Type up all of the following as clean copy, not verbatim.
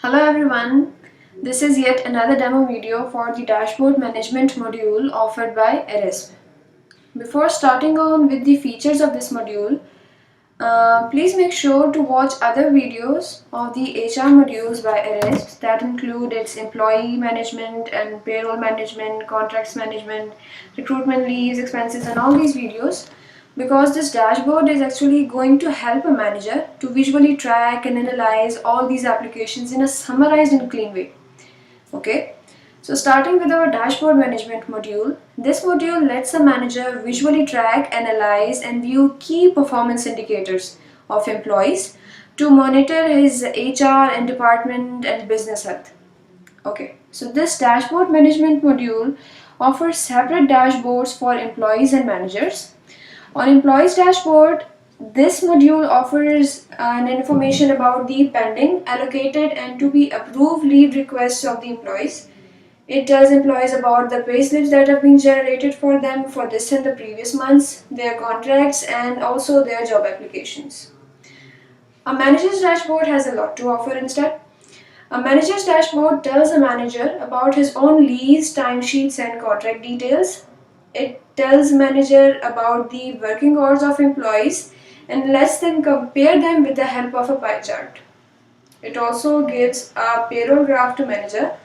Hello everyone, this is yet another demo video for the dashboard management module offered by ERISP. Before starting on with the features of this module, please make sure to watch other videos of the HR modules by ERISP that include its employee management and payroll management, contracts management, recruitment leaves, expenses and all these videos, because this dashboard is actually going to help a manager to visually track and analyze all these applications in a summarized and clean way. Okay, so starting with our dashboard management module, this module lets a manager visually track, analyze and view key performance indicators of employees to monitor his HR and department and business health. Okay, so this dashboard management module offers separate dashboards for employees and managers. On employees dashboard, this module offers an information about the pending, allocated and to be approved leave requests of the employees. It tells employees about the payslips that have been generated for them for this and the previous months, their contracts and also their job applications. A manager's dashboard has a lot to offer instead. A manager's dashboard tells a manager about his own leaves, timesheets and contract details. It tells manager about the working hours of employees and lets them compare them with the help of a pie chart. It also gives a payroll graph to manager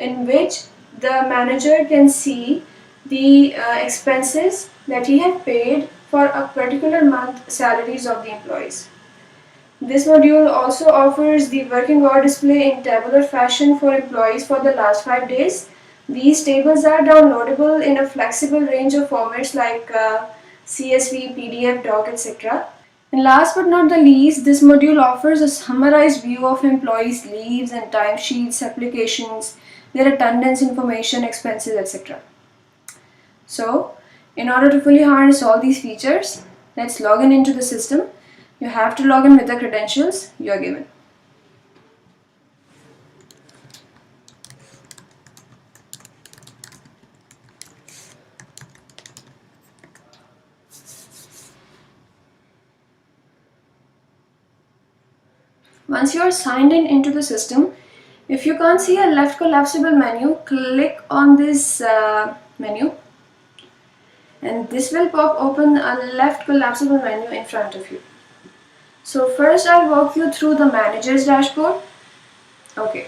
in which the manager can see the expenses that he had paid for a particular month salaries of the employees. This module also offers the working hour display in tabular fashion for employees for the last 5 days. These tables are downloadable in a flexible range of formats like CSV, PDF, doc, etc. And last but not the least, this module offers a summarized view of employees' leaves and timesheets, applications, their attendance information, expenses, etc. So, in order to fully harness all these features, let's log in into the system. You have to log in with the credentials you are given. Once you are signed in into the system, if you can't see a left collapsible menu, click on this menu and this will pop open a left collapsible menu in front of you. So first I'll walk you through the manager's dashboard. Okay,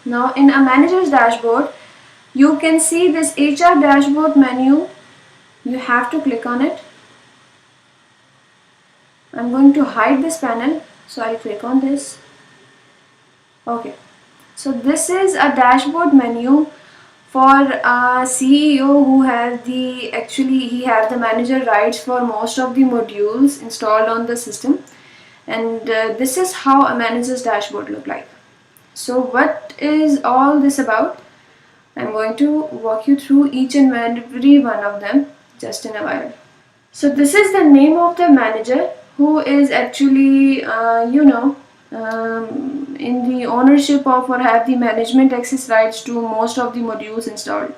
now in a manager's dashboard, you can see this HR dashboard menu. You have to click on it. I'm going to hide this panel, so I'll click on this. Okay, so this is a dashboard menu for a CEO who has he has the manager rights for most of the modules installed on the system, and this is how a manager's dashboard look like. So what is all this about? I'm going to walk you through each and every one of them just in a while. So this is the name of the manager who is actually in the ownership of or have the management access rights to most of the modules installed.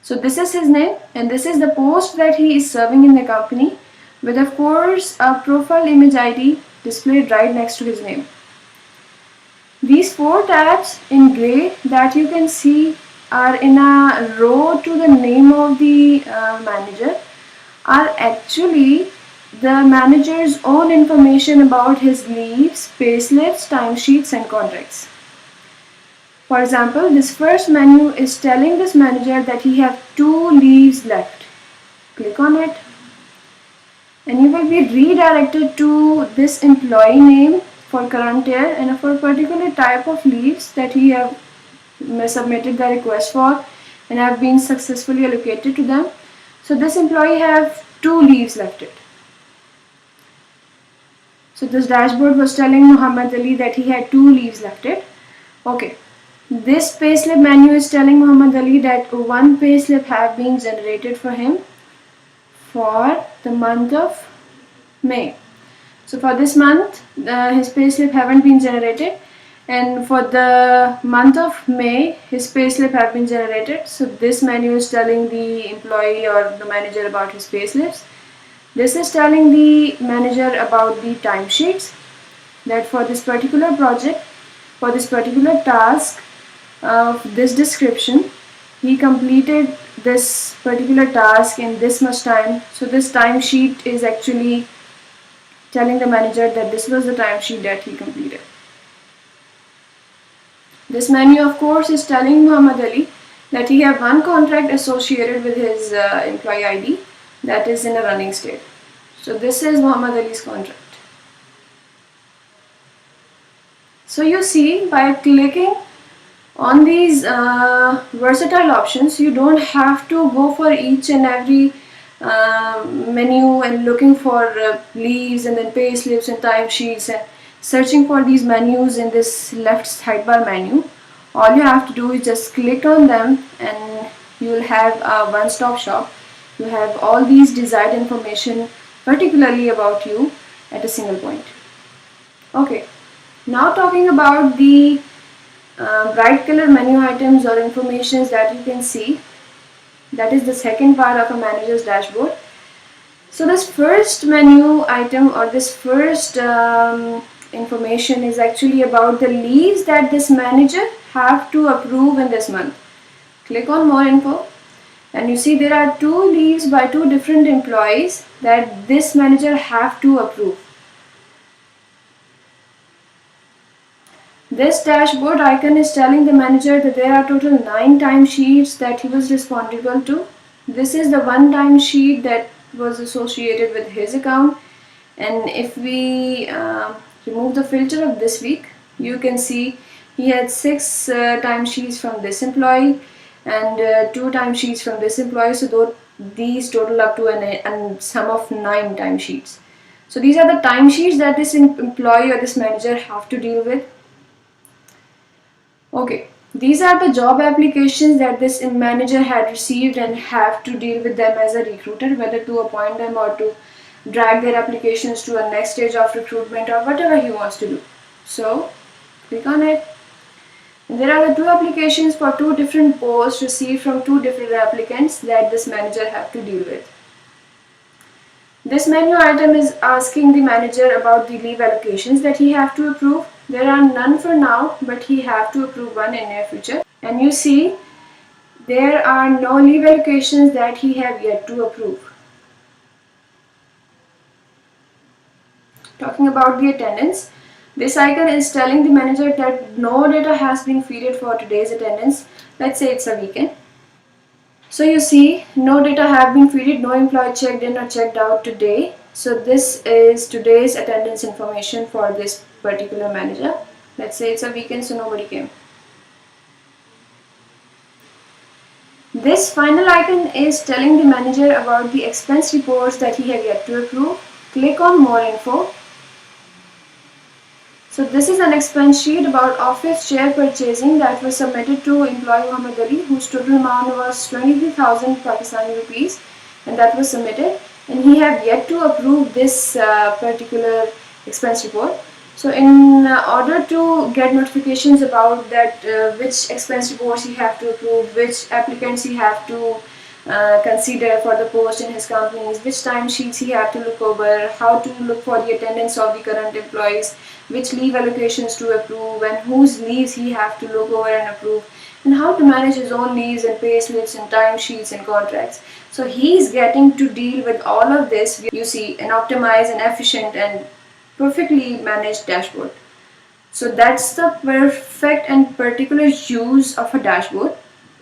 So this is his name and this is the post that he is serving in the company, with of course a profile image ID displayed right next to his name. These 4 tabs in gray that you can see are in a row to the name of the manager are actually the manager's own information about his leaves, payslips, timesheets and contracts. For example, this first menu is telling this manager that he has 2 leaves left. Click on it and you will be redirected to this employee name for current year and for a particular type of leaves that he have submitted the request for and have been successfully allocated to them. So this employee have 2 leaves left it. So this dashboard was telling Muhammad Ali that he had 2 leaves left it. Okay, this payslip menu is telling Muhammad Ali that 1 payslip have been generated for him for the month of May. So for this month, his payslip haven't been generated, and for the month of May, his payslip have been generated. So this menu is telling the employee or the manager about his payslips. This is telling the manager about the timesheets, that for this particular project for this particular task of this description. He completed this particular task in this much time. So this timesheet is actually telling the manager that this was the timesheet that he completed. This menu, of course, is telling Muhammad Ali that he have one contract associated with his employee ID that is in a running state. So this is Muhammad Ali's contract. So you see, by clicking on these versatile options, you don't have to go for each and every menu and looking for leaves and then pay slips and timesheets and searching for these menus in this left sidebar menu. All you have to do is just click on them and you will have a one-stop shop. You have all these desired information particularly about you at a single point. Okay, now talking about the bright color menu items or informations that you can see. That is the second part of a manager's dashboard. So this first menu item or this first information is actually about the leaves that this manager have to approve in this month. Click on more info and you see there are 2 leaves by 2 different employees that this manager have to approve. This dashboard icon is telling the manager that there are total 9 timesheets that he was responsible to. This is the one timesheet that was associated with his account, and if we remove the filter of this week, you can see he had 6 timesheets from this employee and 2 timesheets from this employee, so these total up to a sum of 9 timesheets. So these are the timesheets that this employee or this manager have to deal with. Okay, these are the job applications that this manager had received and have to deal with them as a recruiter, whether to appoint them or to drag their applications to a next stage of recruitment or whatever he wants to do. So click on it. And there are the 2 applications for 2 different posts received from 2 different applicants that this manager have to deal with. This menu item is asking the manager about the leave allocations that he have to approve. There are none for now, but he have to approve one in near future. And you see, there are no leave allocations that he have yet to approve. Talking about the attendance, this icon is telling the manager that no data has been fed for today's attendance. Let's say it's a weekend. So you see, no data have been fed, no employee checked in or checked out today. So this is today's attendance information for this particular manager. Let's say it's a weekend, so nobody came. This final icon is telling the manager about the expense reports that he have yet to approve. Click on more info. So this is an expense sheet about office chair purchasing that was submitted to employee Muhammad Ali, whose total amount was 23,000 Pakistani rupees, and that was submitted, and he have yet to approve this particular expense report. So in order to get notifications about that which expense reports he have to approve, which applicants he have to consider for the post in his companies, which timesheets he have to look over, how to look for the attendance of the current employees, which leave allocations to approve and whose leaves he have to look over and approve, and how to manage his own leaves and pay slips and timesheets and contracts. So he is getting to deal with all of this. You see, an optimized and efficient and perfectly managed dashboard. So that's the perfect and particular use of a dashboard.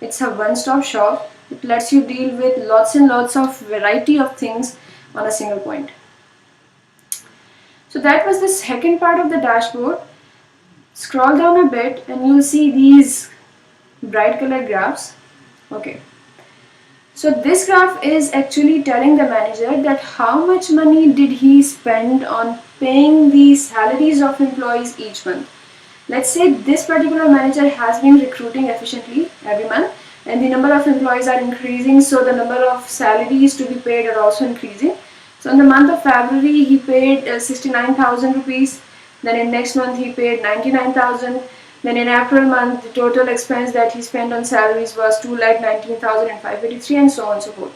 It's a one-stop shop. It lets you deal with lots and lots of variety of things on a single point. So that was the second part of the dashboard. Scroll down a bit and you'll see these bright colored graphs. Okay. So this graph is actually telling the manager that how much money did he spend on paying the salaries of employees each month. Let's say this particular manager has been recruiting efficiently every month and the number of employees are increasing, so the number of salaries to be paid are also increasing. So in the month of February he paid 69,000 rupees, then in next month he paid 99,000, then in April month the total expense that he spent on salaries was 2,19,583 and so on and so forth.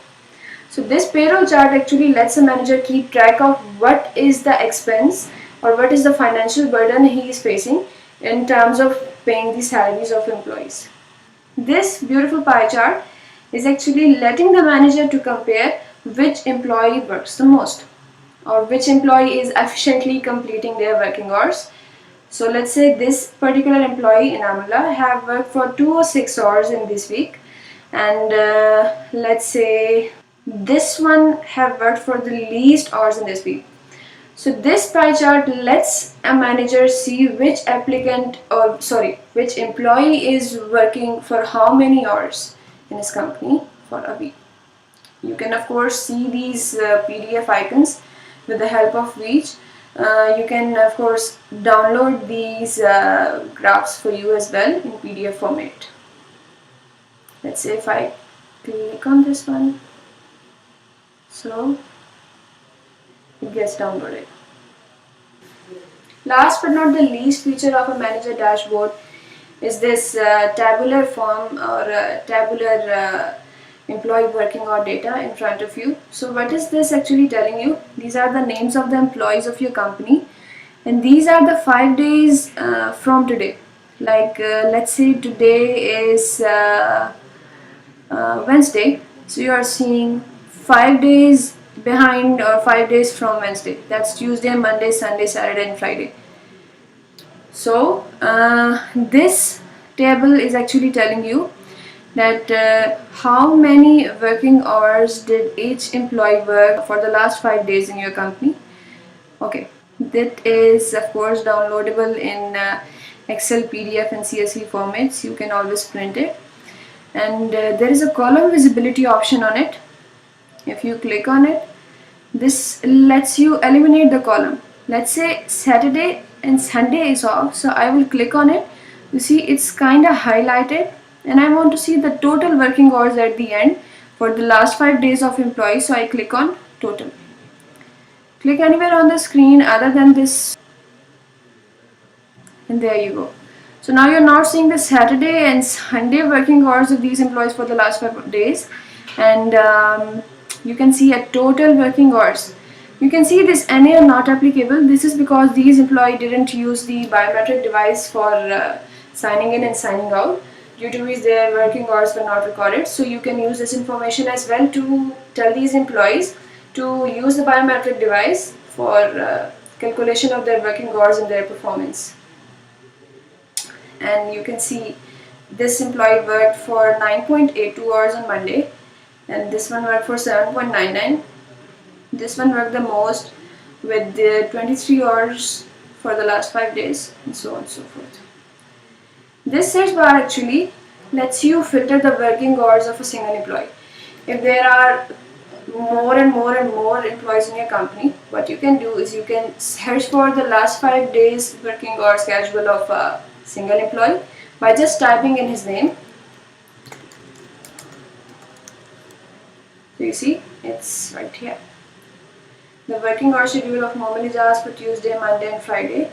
So this payroll chart actually lets the manager keep track of what is the expense or what is the financial burden he is facing in terms of paying the salaries of employees. This beautiful pie chart is actually letting the manager to compare which employee works the most or which employee is efficiently completing their working hours. So let's say this particular employee in Amla have worked for 2 or 6 hours in this week, and let's say this one have worked for the least hours in this week. So this pie chart lets a manager see which which employee is working for how many hours in his company for a week. You can of course see these PDF icons with the help of which you can of course download these graphs for you as well in PDF format. Let's say if I click on this one, so it gets downloaded. Last but not the least feature of a manager dashboard is this tabular form or tabular employee working hour data in front of you. So what is this actually telling you? These are the names of the employees of your company, and these are the 5 days from today. Like let's say today is Wednesday, so you are seeing 5 days behind or 5 days from Wednesday. That's Tuesday, Monday, Sunday, Saturday and Friday. So this table is actually telling you that how many working hours did each employee work for the last 5 days in your company. Okay, that is of course downloadable in Excel, PDF and CSV formats. You can always print it, and there is a column visibility option on it. If you click on it, this lets you eliminate the column. Let's say Saturday and Sunday is off, so I will click on it. You see it's kind of highlighted, and I want to see the total working hours at the end for the last 5 days of employees, so I click on total. Click anywhere on the screen other than this, and there you go. So now you're not seeing the Saturday and Sunday working hours of these employees for the last 5 days, and you can see a total working hours. You can see this NA not applicable. This is because these employee didn't use the biometric device for signing in and signing out, due to which their working hours were not recorded. So you can use this information as well to tell these employees to use the biometric device for calculation of their working hours and their performance. And you can see this employee worked for 9.82 hours on Monday, and this one worked for 7.99. This one worked the most with the 23 hours for the last 5 days, and so on and so forth. This search bar actually lets you filter the working hours of a single employee. If there are more and more employees in your company, what you can do is you can search for the last 5 days working hours schedule of a single employee by just typing in his name. So you see it's right here. The working hour schedule of Mohammed Ijaz for Tuesday, Monday and Friday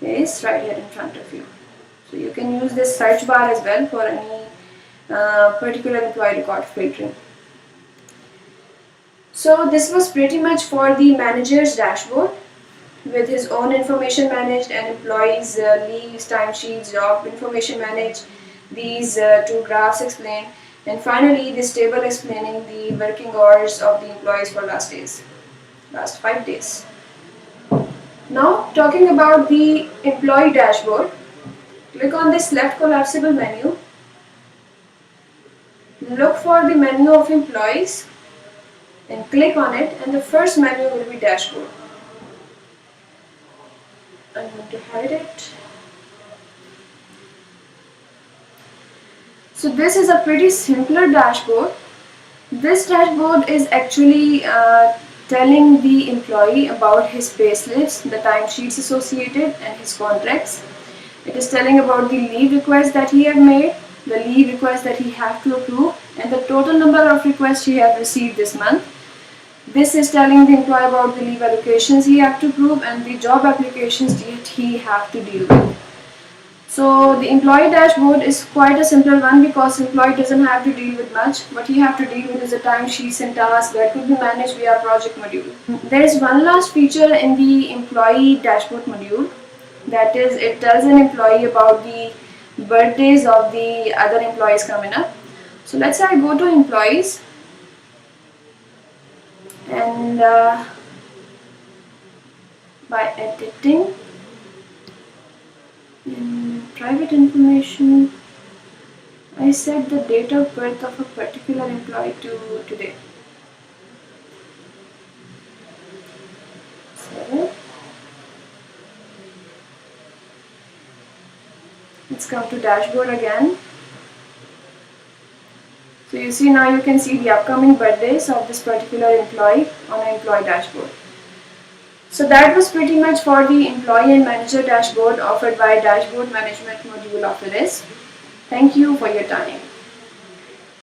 is right here in front of you. So you can use this search bar as well for any particular employee record filtering. So this was pretty much for the manager's dashboard, with his own information managed and employees' leaves, timesheets, job information managed, these two graphs explained, and finally this table explaining the working hours of the employees for last 5 days. Now talking about the employee dashboard, click on this left collapsible menu, look for the menu of employees and click on it, and the first menu will be dashboard. I'm going to hide it. So this is a pretty simpler dashboard. This dashboard is actually telling the employee about his payslips, the timesheets associated and his contracts. It is telling about the leave requests that he have made, the leave requests that he have to approve, and the total number of requests he have received this month. This is telling the employee about the leave allocations he have to approve and the job applications that he have to deal with. So the employee dashboard is quite a simple one because employee doesn't have to deal with much. What he have to deal with is the timesheets and tasks that could be managed via project module. There is one last feature in the employee dashboard module, That is, it tells an employee about the birthdays of the other employees coming up. So let's say I go to employees, and by editing in private information, I set the date of birth of a particular employee to today. So let's come to dashboard again. So you see, now you can see the upcoming birthdays of this particular employee on an employee dashboard. So that was pretty much for the employee and manager dashboard offered by Dashboard Management module of IRIS. Thank you for your time.